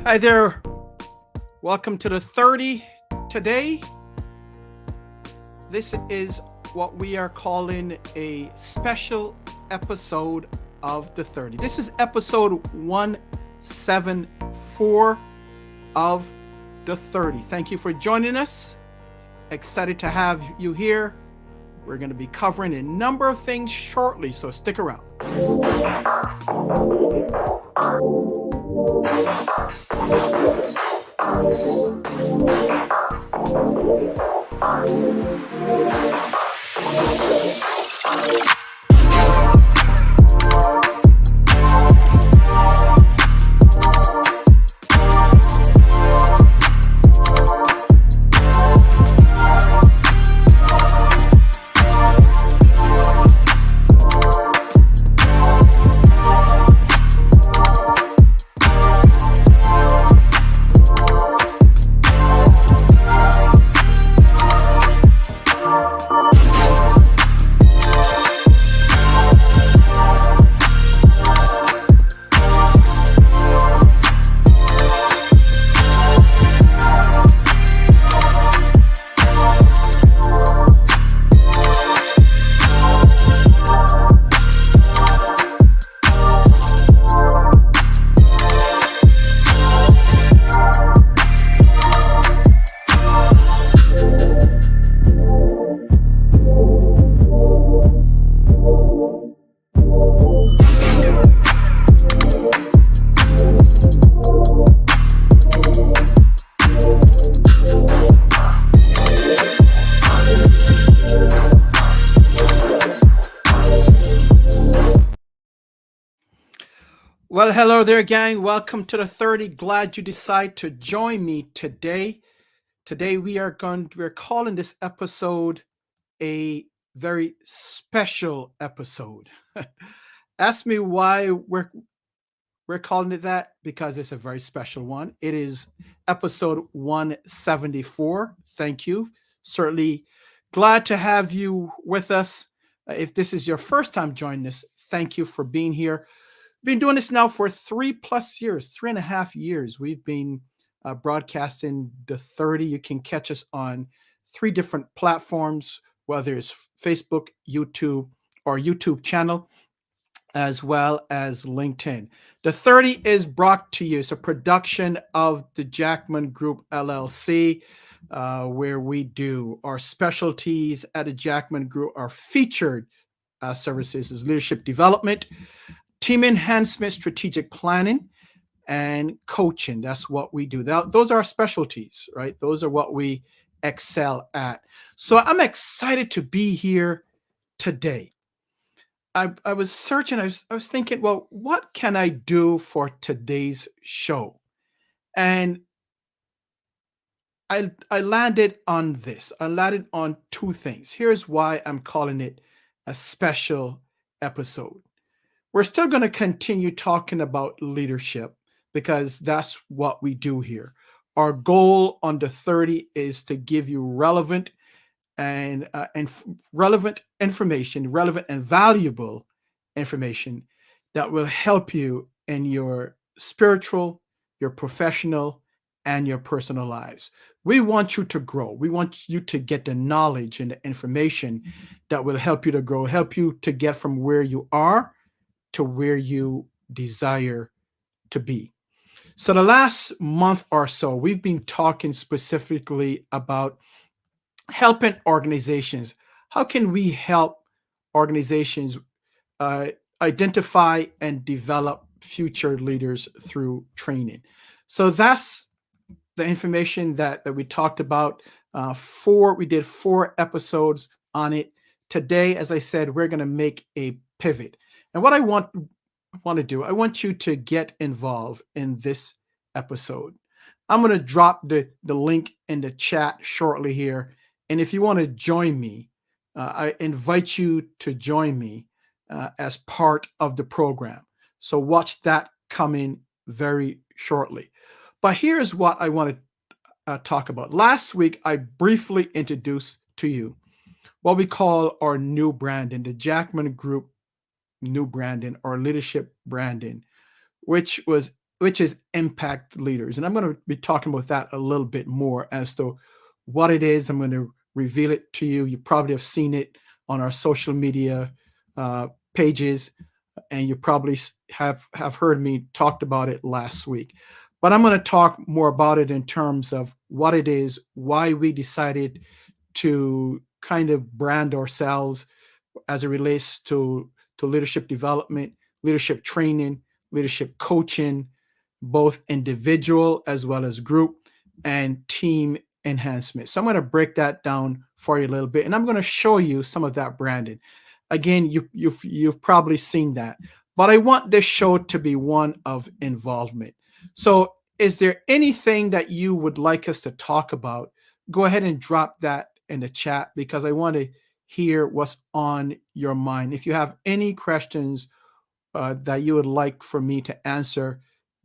Hi there. Welcome to the 30 today. This is what we are calling a special episode of the 30. This is episode 174 of the 30. Thank you for joining us. Excited to have you here. We're going to be covering a number of things shortly, so stick around. Well, hello there, gang. Welcome to the 30. Glad you decide to join me today. Today we're calling this episode a very special episode. Ask me why we're calling it that, because it's a very special one. It is episode 174. Thank you. Certainly glad to have you with us. If this is your first time joining us, thank you for being here. Been doing this now for 3+ years, 3.5 years. We've been broadcasting the 30. You can catch us on 3 different platforms, whether it's Facebook, YouTube, or YouTube channel, as well as LinkedIn. The 30 is brought to you. It's a production of the Jackman Group LLC, where we do our specialties at the Jackman Group. Our featured services is leadership development, team enhancement, strategic planning, and coaching. That's what we do. Those are our specialties, right? Those are what we excel at. So I'm excited to be here today. I was searching, I was thinking, well, what can I do for today's show? And I landed on this. I landed on 2 things. Here's why I'm calling it a special episode. We're still going to continue talking about leadership because that's what we do here. Our goal on the 30 is to give you relevant and relevant information, relevant and valuable information that will help you in your spiritual, your professional, and your personal lives. We want you to grow. We want you to get the knowledge and the information that will help you to grow, help you to get from where you are to where you desire to be. So the last month or so, we've been talking specifically about helping organizations. How can we help organizations identify and develop future leaders through training? So that's the information that we talked about. We did 4 episodes on it. Today, as I said, we're going to make a pivot. And what I want to do, I want you to get involved in this episode. I'm going to drop the link in the chat shortly here. And if you want to join me, I invite you to join me as part of the program. So watch that coming very shortly. But here's what I want to talk about. Last week, I briefly introduced to you what we call our new branding, the Jackman Group new branding or leadership branding, which was which is impact leaders. And I'm going to be talking about that a little bit more as to what it is. I'm going to reveal it to you. You probably have seen it on our social media uh, pages, and you probably have heard me talked about it last week. But I'm going to talk more about it in terms of what it is, why we decided to kind of brand ourselves as it relates to leadership development, leadership training, leadership coaching, both individual as well as group, and team enhancement. So I'm going to break that down for you a little bit, and I'm going to show you some of that branding. Again, you've probably seen that, but I want this show to be one of involvement. So, is there anything that you would like us to talk about? Go ahead and drop that in the chat because I want to hear what's on your mind. If you have any questions that you would like for me to answer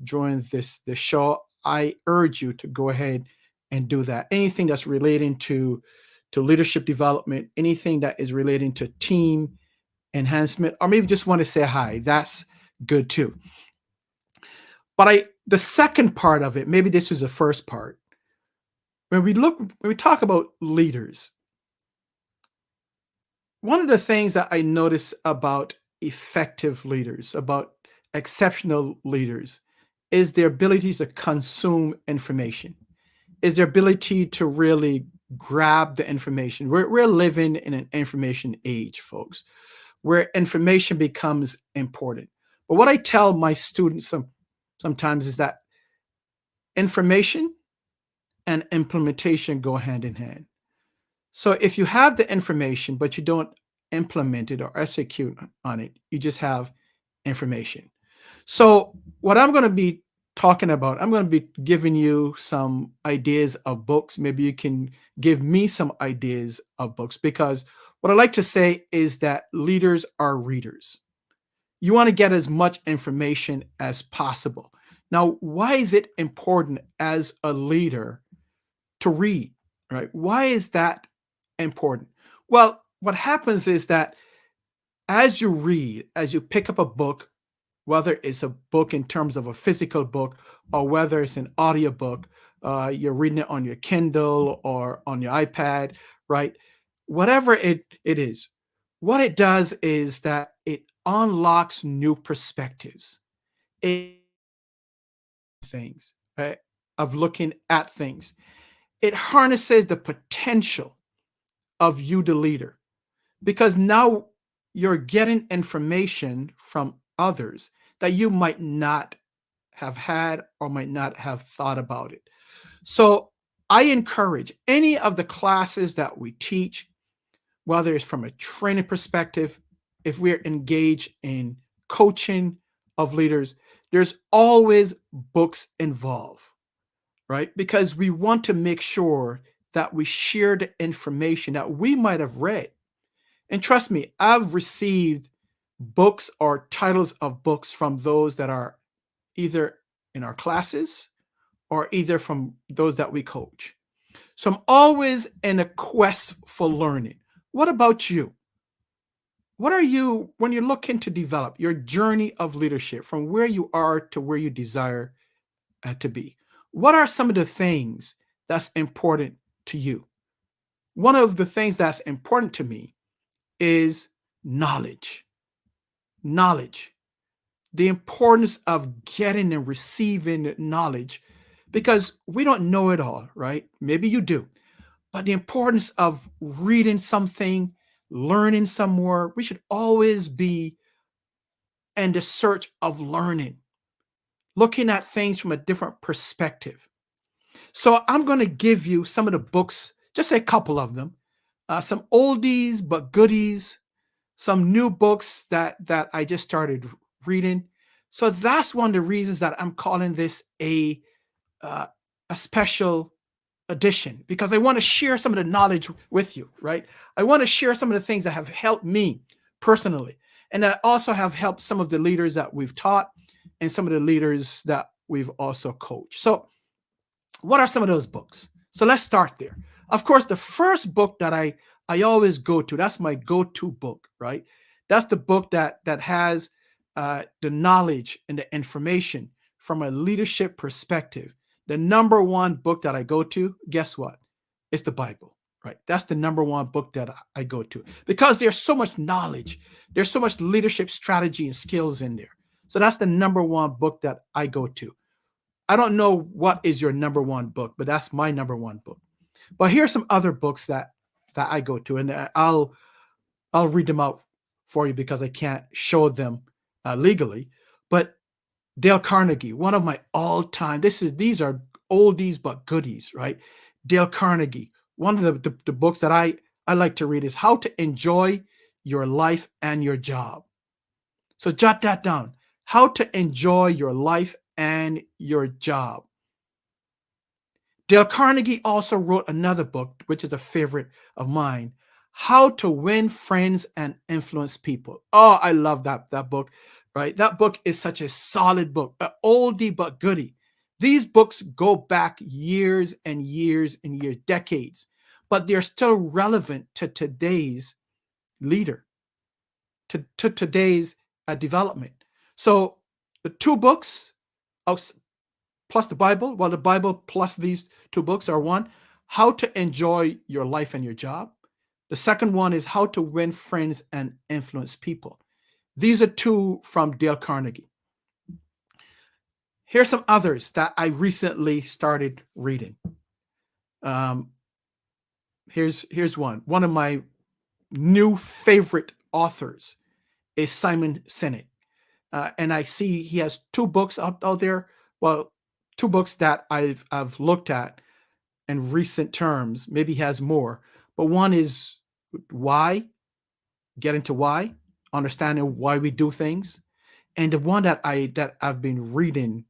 during this show, I urge you to go ahead and do that. Anything that's relating to leadership development, anything that is relating to team enhancement, or maybe just want to say hi, that's good too. But the second part of it, maybe this was the first part. When we talk about leaders, one of the things that I notice about effective leaders, about exceptional leaders, is their ability to consume information, is their ability to really grab the information. We're living in an information age, folks, where information becomes important. But what I tell my students sometimes is that information and implementation go hand in hand. So if you have the information, but you don't implement it or execute on it, you just have information. So what I'm going to be talking about, I'm going to be giving you some ideas of books. Maybe you can give me some ideas of books, because what I like to say is that leaders are readers. You want to get as much information as possible. Now, why is it important as a leader to read, right? Why is that important? Well, what happens is that as you read, as you pick up a book, whether it's a book in terms of a physical book or whether it's an audio book, you're reading it on your Kindle or on your iPad, right? Whatever it is, what it does is that it unlocks new perspectives. It things, right? Of looking at things. It harnesses the potential of you, the leader, because now you're getting information from others that you might not have had or might not have thought about it. So I encourage any of the classes that we teach, whether it's from a training perspective, if we're engaged in coaching of leaders, there's always books involved, right? Because we want to make sure that we share the information that we might have read. And trust me, I've received books or titles of books from those that are either in our classes or either from those that we coach. So I'm always in a quest for learning. What about you? What are you, when you're looking to develop your journey of leadership from where you are to where you desire to be? What are some of the things that's important to you? One of the things that's important to me is knowledge. Knowledge. The importance of getting and receiving knowledge, because we don't know it all, right? Maybe you do. But the importance of reading something, learning some more, we should always be in the search of learning, looking at things from a different perspective. So I'm going to give you some of the books, just a couple of them, some oldies but goodies, some new books that I just started reading. So that's one of the reasons that I'm calling this uh, a special edition, because I want to share some of the knowledge with you, right? I want to share some of the things that have helped me personally, and that also have helped some of the leaders that we've taught and some of the leaders that we've also coached. So what are some of those books? So let's start there. Of course, the first book that I always go to, that's my go-to book, right? That's the book that has the knowledge and the information from a leadership perspective, the number one book that I go to, guess what? It's the Bible, right? That's the number one book that I go to because there's so much knowledge. There's so much leadership strategy and skills in there. So that's the number one book that I go to. I don't know what is your number one book, but that's my number one book. But here's some other books that I go to, and I'll read them out for you because I can't show them legally. But Dale Carnegie, one of my all-time. These are oldies but goodies, right? Dale Carnegie. One of the books that I like to read is How to Enjoy Your Life and Your Job. So jot that down. How to Enjoy Your Life and Your Job. Dale Carnegie also wrote another book, which is a favorite of mine, How to Win Friends and Influence People. Oh, I love that book, right? That book is such a solid book, an oldie but goodie. These books go back years and years and years, decades, but they're still relevant to today's leader, to today's development. So the two books plus the Bible, well, the Bible plus these two books are one, How to Enjoy Your Life and Your Job. The second one is How to Win Friends and Influence People. These are two from Dale Carnegie. Here's some others that I recently started reading. Here's one. One of my new favorite authors is Simon Sinek. And I see he has two books out there. Well, two books that I've looked at in recent terms. Maybe he has more, but one is Why, get into why, understanding why we do things. And the one that I've been reading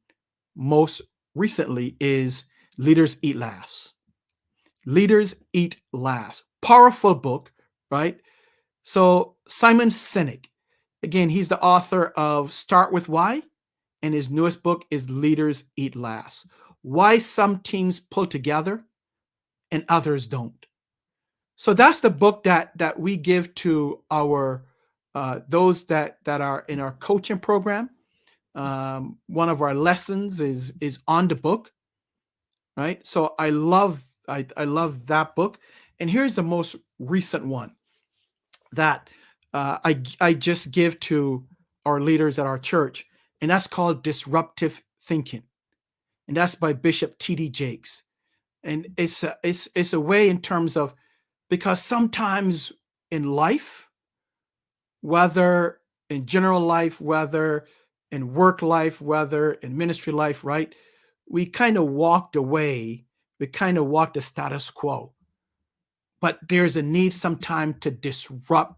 most recently is Leaders Eat Last. Leaders Eat Last. Powerful book, right? So Simon Sinek, again, he's the author of Start With Why, and his newest book is Leaders Eat Last. Why some teams pull together and others don't. So that's the book that we give to our those that are in our coaching program. One of our lessons is on the book, right? So I love that book. And here's the most recent one that I just give to our leaders at our church, and that's called Disruptive Thinking, and that's by Bishop T.D. Jakes. And it's a way in terms of, because sometimes in life, whether in general life, whether in work life, whether in ministry life, right, we kind of walked away, we kind of walked the status quo. But there's a need sometime to disrupt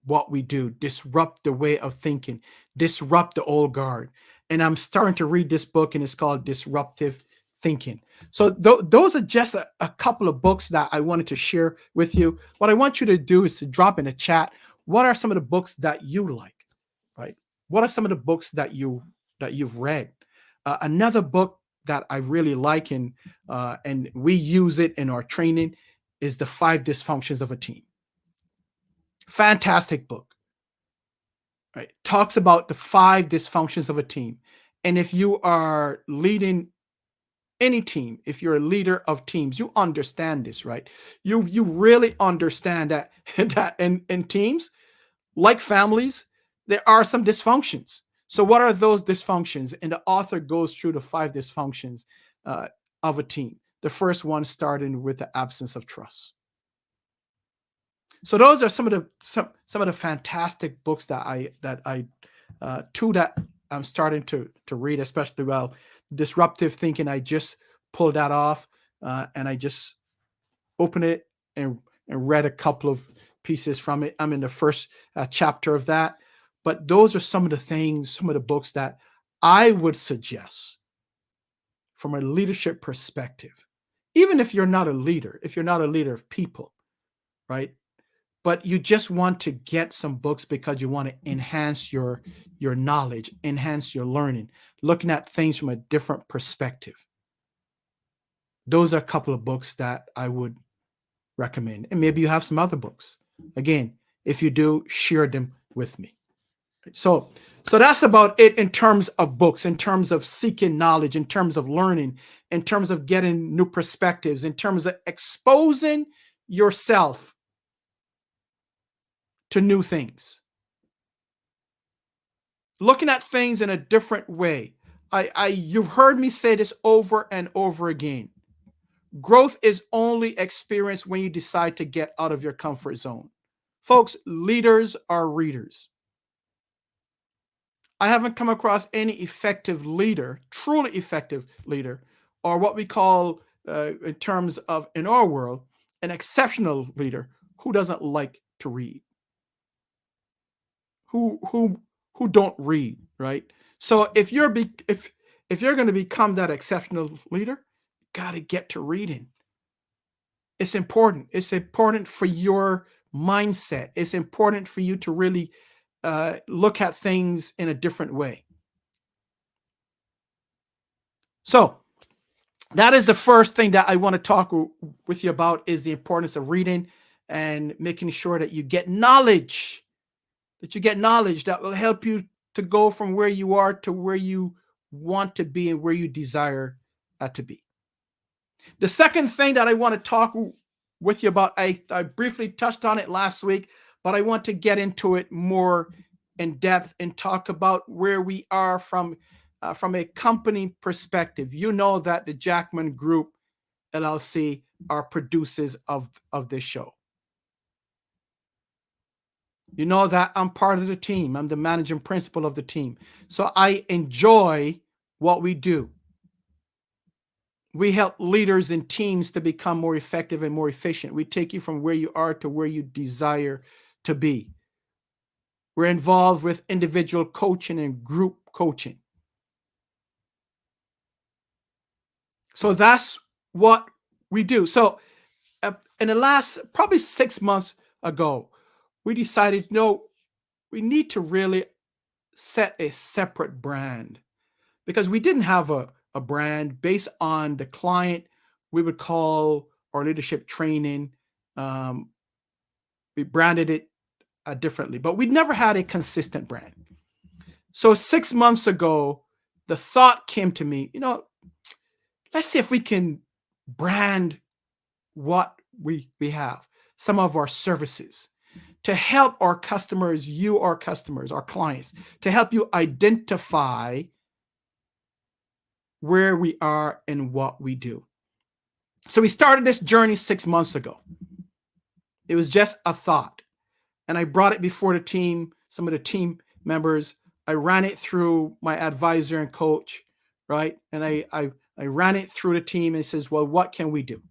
what we do, disrupt the way of thinking, disrupt the old guard. And I'm starting to read this book, and it's called Disruptive Thinking. So those are just a couple of books that I wanted to share with you. What I want you to do is to drop in a chat. What are some of the books that you like, right? What are some of the books that you've read? Another book that I really like, and we use it in our training, is The 5 Dysfunctions of a Team. Fantastic book, right? Talks about the 5 dysfunctions of a team. And if you are leading any team, if you're a leader of teams, you understand this, right? You really understand that that in teams, like families, there are some dysfunctions. So what are those dysfunctions? And the author goes through the 5 dysfunctions of a team. The first one starting with the absence of trust. So those are some of the fantastic books that I two that I'm starting to read, especially, well, Disruptive Thinking. I just pulled that off, and I just opened it and read a couple of pieces from it. I'm in the first chapter of that. But those are some of the things, some of the books that I would suggest from a leadership perspective. Even if you're not a leader, if you're not a leader of people, right? But you just want to get some books because you want to enhance your knowledge, enhance your learning, looking at things from a different perspective. Those are a couple of books that I would recommend. And maybe you have some other books. Again, if you do, share them with me. So So that's about it in terms of books, in terms of seeking knowledge, in terms of learning, in terms of getting new perspectives, in terms of exposing yourself to new things, looking at things in a different way. You've heard me say this over and over again. Growth is only experienced when you decide to get out of your comfort zone. Folks, leaders are readers. I haven't come across any effective leader, truly effective leader, or what we call, in terms of in our world, an exceptional leader who doesn't like to read, who who who don't read, right? So if you're going to become that exceptional leader, you got to get to reading. It's important. It's important for your mindset. It's important for you to really look at things in a different way. So that is the first thing that I want to talk with you about, is the importance of reading and making sure that you get knowledge, that will help you to go from where you are to where you want to be and where you desire to be. The second thing that I want to talk with you about, I briefly touched on it last week, but I want to get into it more in depth and talk about where we are from a company perspective. You know that the Jackman Group LLC are producers of this show. You know that I'm part of the team. I'm the managing principal of the team. So I enjoy what we do. We help leaders and teams to become more effective and more efficient. We take you from where you are to where you desire to be. We're involved with individual coaching and group coaching. So that's what we do. So in the last probably 6 months ago, we decided, no, we need to really set a separate brand, because we didn't have a brand based on the client. We would call our leadership training. We branded it differently, but we never had a consistent brand. So 6 months ago, the thought came to me, let's see if we can brand what we have, some of our services, to help our customers, our customers, our clients, to help you identify where we are and what we do. So we started this journey 6 months ago. It was just a thought. And I brought it before the team, some of the team members. I ran it through my advisor and coach, right? And I ran it through the team and says, well, what can we do?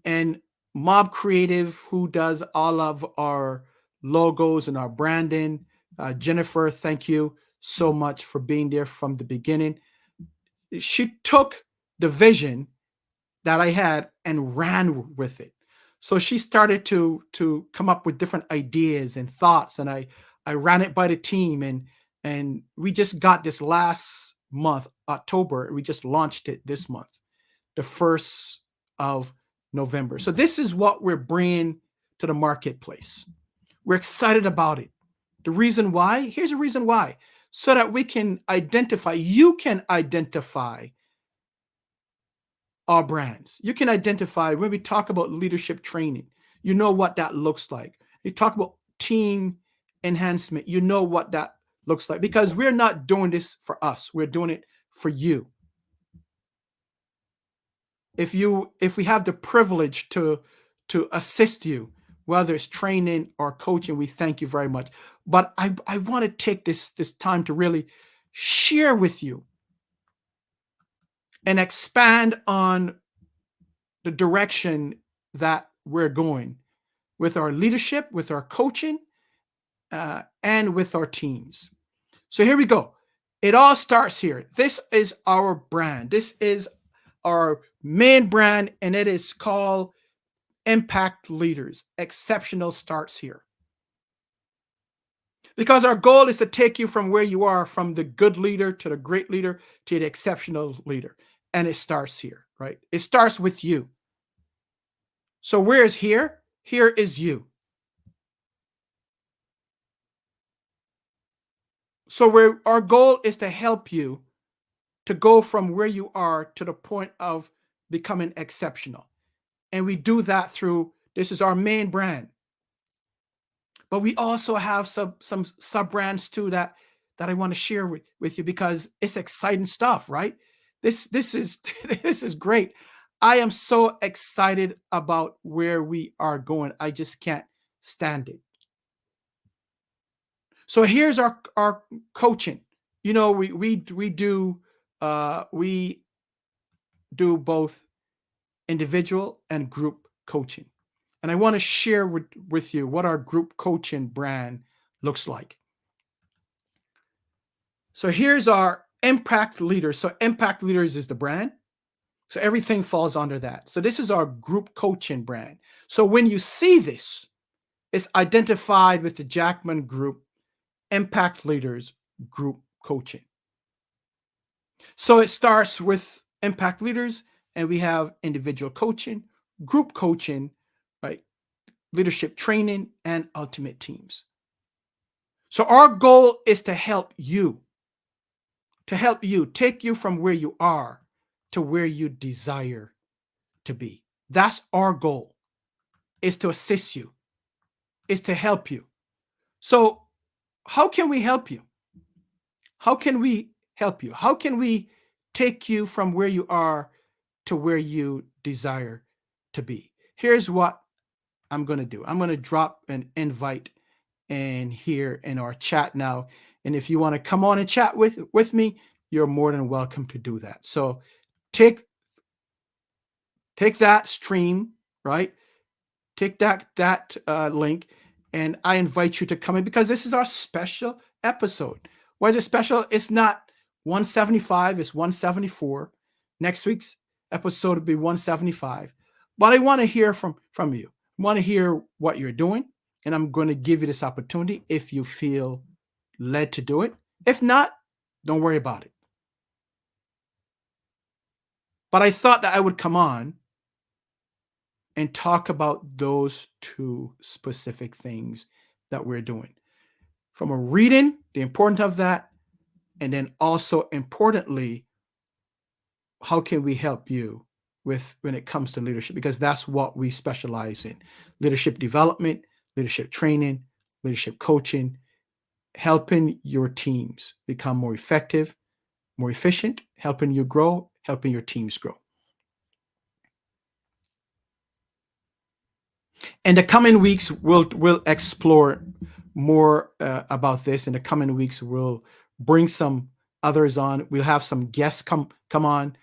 And Mob Creative, who does all of our logos and our branding, Jennifer, thank you so much for being there from the beginning. She took the vision that I had and ran with it. So she started to come up with different ideas and thoughts, and I ran it by the team, and we just got this last month, October. We just launched it this month, the 1st of November. So this is what we're bringing to the marketplace. We're excited about it. The reason why, here's the reason why, so that we can identify, you can identify our brands. You can identify, when we talk about leadership training, you know what that looks like. You talk about team enhancement, you know what that looks like, because we're not doing this for us. We're doing it for you. If we have the privilege to assist you, whether it's training or coaching, we thank you very much. But I want to take this time to really share with you and expand on the direction that we're going with our leadership, with our coaching, and with our teams. So here we go. It all starts here. This is our brand. This is our main brand, and it is called mPACT Leaders. Exceptional starts here. Because our goal is to take you from where you are, from the good leader to the great leader to the exceptional leader. And it starts here, right? It starts with you. So where is here? Here is you. So our goal is to help you to go from where you are to the point of becoming exceptional. And we do that through, this is our main brand. But we also have some sub brands too that I want to share with you because it's exciting stuff, right? This is this is great. I am so excited about where we are going. I just can't stand it. So here's our coaching. You know, we do both individual and group coaching. And I want to share with you what our group coaching brand looks like. So here's our mPACT Leaders. So mPACT Leaders is the brand. So everything falls under that. So this is our group coaching brand. So when you see this, it's identified with the Jackman Group mPACT Leaders Group Coaching. So it starts with mPACT Leaders, and we have individual coaching, group coaching, right? Leadership training, and ultimate teams. So our goal is to help you take you from where you are to where you desire to be. That's our goal, is to assist you, is to help you. So how can we help you? How can we help you? How can we take you from where you are to where you desire to be? Here's what I'm going to do. I'm going to drop an invite in here in our chat now. And if you want to come on and chat with me, you're more than welcome to do that. So take that stream, right? Take that link, and I invite you to come in because this is our special episode. Why is it special? It's not 175, it's 174. Next week's episode will be 175. But I want to hear from you. I want to hear what you're doing, and I'm going to give you this opportunity if you feel led to do it. If not, don't worry about it. But I thought that I would come on and talk about those two specific things that we're doing. From a reading, the importance of that, and then also importantly, how can we help you with when it comes to leadership? Because that's what we specialize in: leadership development, leadership training, leadership coaching, helping your teams become more effective, more efficient, helping you grow, helping your teams grow. In the coming weeks, we'll explore more about this. In the coming weeks, we'll bring some others on. We'll have some guests come on.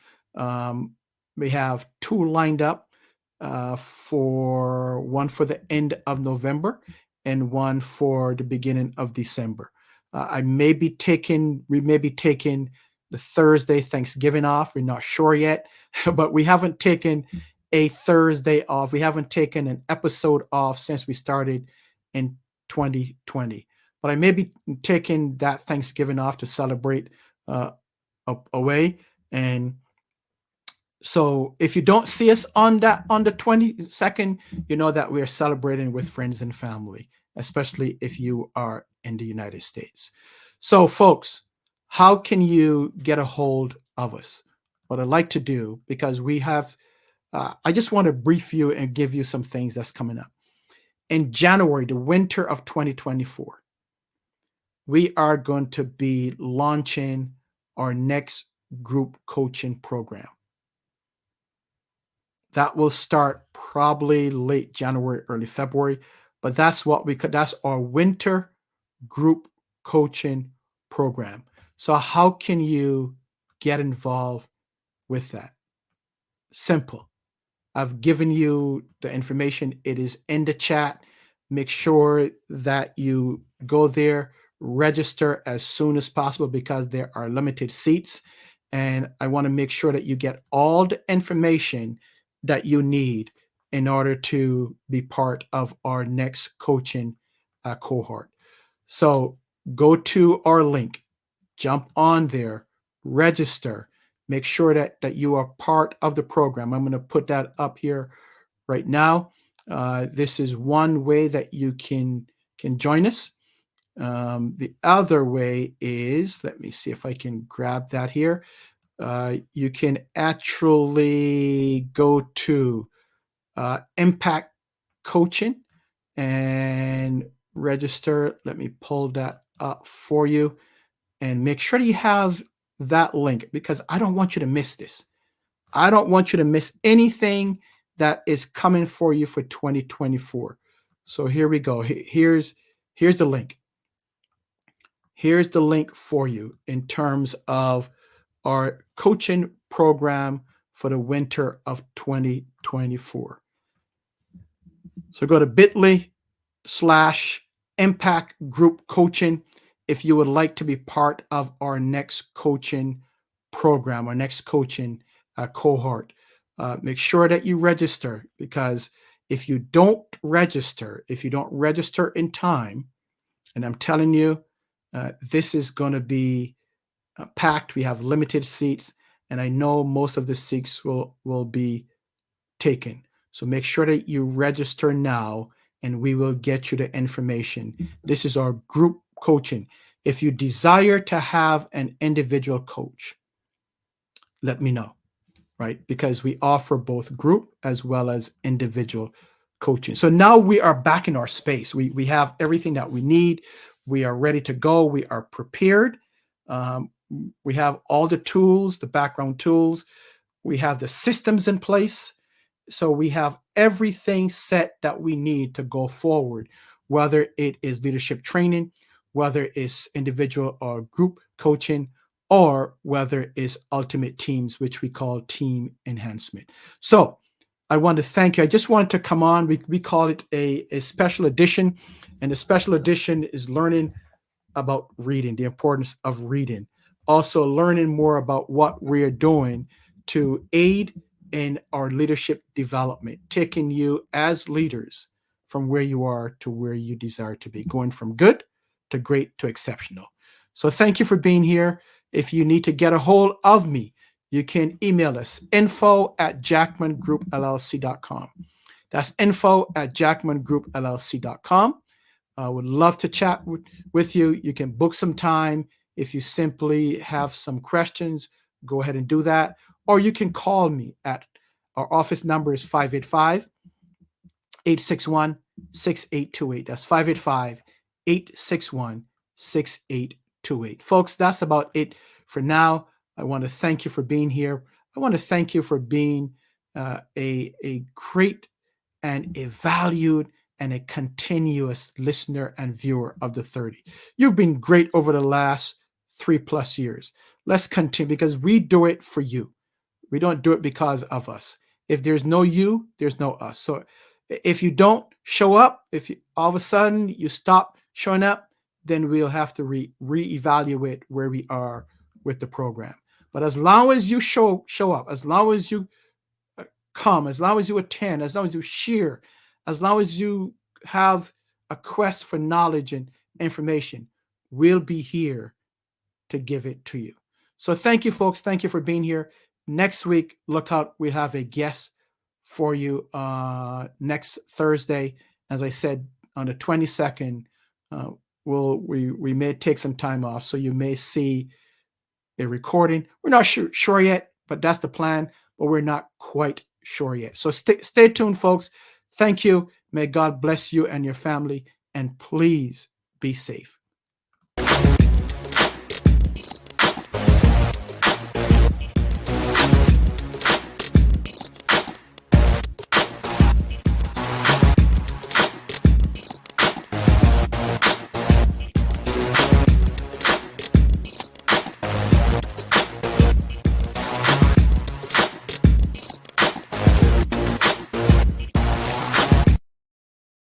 We have two lined up, for one for the end of November and one for the beginning of December. We may be taking the Thursday Thanksgiving off. We're not sure yet, but we haven't taken a Thursday off. We haven't taken an episode off since we started in 2020. But I may be taking that Thanksgiving off to celebrate away. And so if you don't see us on the 22nd, you know that we're celebrating with friends and family, especially if you are in the United States. So folks, how can you get a hold of us? What I'd like to do, because we have I just want to brief you and give you some things that's coming up. In January, the winter of 2024, we are going to be launching our next group coaching program. That will start probably late January, early February, but that's our winter group coaching program. So how can you get involved with that? Simple. I've given you the information. It is in the chat. Make sure that you go there, register as soon as possible because there are limited seats. And I want to make sure that you get all the information that you need in order to be part of our next coaching cohort. So go to our link, jump on there, register. Make sure that you are part of the program. I'm going to put that up here right now. This is one way that you can join us. The other way is, let me see if I can grab that here. You can actually go to mPACT Coaching and register. Let me pull that up for you and make sure that you have that link, because I don't want you to miss this. I don't want you to miss anything that is coming for you for 2024. So here we go. Here's the link. Here's the link for you in terms of our coaching program for the winter of 2024. So go to bit.ly/mPACT Group Coaching if you would like to be part of our next coaching program, our next coaching cohort. Make sure that you register, because if you don't register in time, and I'm telling you, this is going to be packed. We have limited seats, and I know most of the seats will be taken. So make sure that you register now, and we will get you the information. This is our group coaching. If you desire to have an individual coach, let me know, right? Because we offer both group as well as individual coaching. So now we are back in our space. We have everything that we need. We are ready to go. We are prepared. We have all the tools, the background tools. We have the systems in place. So we have everything set that we need to go forward, whether it is leadership training, whether it's individual or group coaching, or whether it's ultimate teams, which we call team enhancement. So I want to thank you. I just wanted to come on. We call it a special edition, and the special edition is learning about reading, the importance of reading. Also learning more about what we are doing to aid in our leadership development, taking you as leaders from where you are to where you desire to be, going from good to great to exceptional. So thank you for being here. If you need to get a hold of me, you can email us, info@jackmangroup.llc.com. That's info@jackmangroup.llc.com. I would love to chat with you. You can book some time. If you simply have some questions, go ahead and do that. Or you can call me at our office number is 585-861-6828. That's 585-861-6828. Folks, that's about it for now. I want to thank you for being here. I want to thank you for being a great and a valued and a continuous listener and viewer of the 30. You've been great over the last 3+ years. Let's continue, because we do it for you. We don't do it because of us. If there's no you, there's no us. So if you don't show up, if you, all of a sudden you stop showing up, then we'll have to reevaluate where we are with the program. But as long as you show up, as long as you come, as long as you attend, as long as you share, as long as you have a quest for knowledge and information, we'll be here to give it to you. So thank you, folks. Thank you for being here. Next week, look out. We have a guest for you next Thursday. As I said, on the 22nd, we may take some time off, so you may see a recording. We're not sure yet, but that's the plan. But we're not quite sure yet. So stay tuned, folks. Thank you. May God bless you and your family, and please be safe.